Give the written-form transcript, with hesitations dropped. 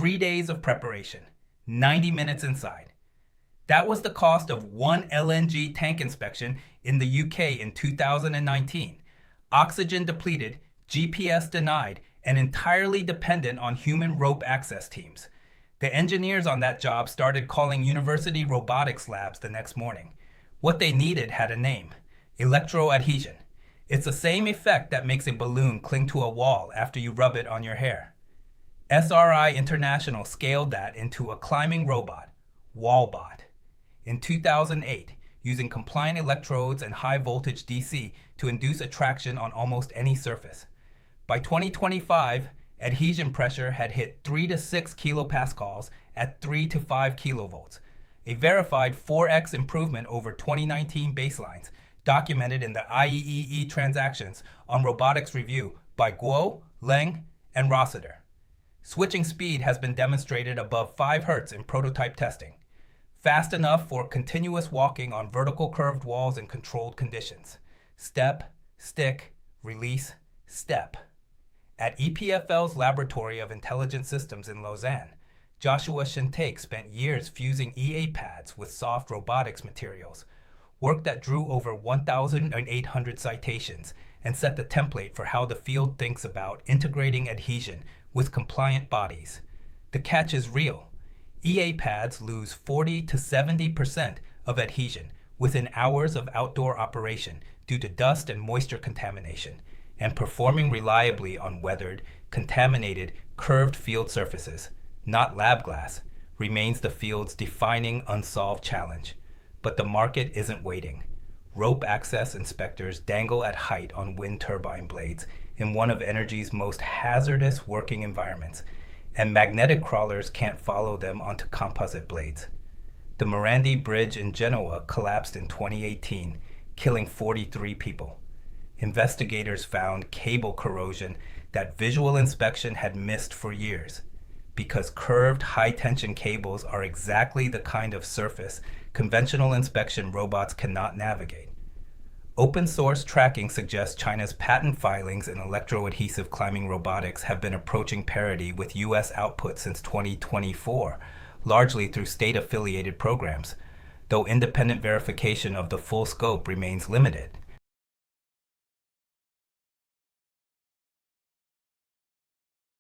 3 days of preparation, 90 minutes inside. That was the cost of one LNG tank inspection in the UK in 2019. Oxygen depleted, GPS denied, and entirely dependent on human rope access teams. The engineers on that job started calling university robotics labs the next morning. What they needed had a name: electroadhesion. It's the same effect that makes a balloon cling to a wall after you rub it on your hair. SRI International scaled that into a climbing robot, Wallbot, in 2008, using compliant electrodes and high voltage DC to induce attraction on almost any surface. By 2025, adhesion pressure had hit 3 to 6 kilopascals at 3 to 5 kilovolts, a verified 4x improvement over 2019 baselines, documented in the IEEE transactions on robotics review by Guo, Leng, and Rossiter. Switching speed has been demonstrated above 5 Hz in prototype testing, fast enough for continuous walking on vertical curved walls in controlled conditions. Step, stick, release, step. At EPFL's Laboratory of Intelligent Systems in Lausanne, Joshua Shintake spent years fusing EA pads with soft robotics materials, work that drew over 1,800 citations and set the template for how the field thinks about integrating adhesion with compliant bodies. The catch is real. EA pads lose 40 to 70% of adhesion within hours of outdoor operation due to dust and moisture contamination, and performing reliably on weathered, contaminated, curved field surfaces, not lab glass, remains the field's defining unsolved challenge. But the market isn't waiting. Rope access inspectors dangle at height on wind turbine blades in one of energy's most hazardous working environments, and magnetic crawlers can't follow them onto composite blades. The Morandi bridge in Genoa collapsed in 2018, killing 43 people. Investigators found cable corrosion that visual inspection had missed for years, because curved high-tension cables are exactly the kind of surface conventional inspection robots cannot navigate. Open source tracking suggests China's patent filings in electroadhesive climbing robotics have been approaching parity with US output since 2024, largely through state-affiliated programs, though independent verification of the full scope remains limited.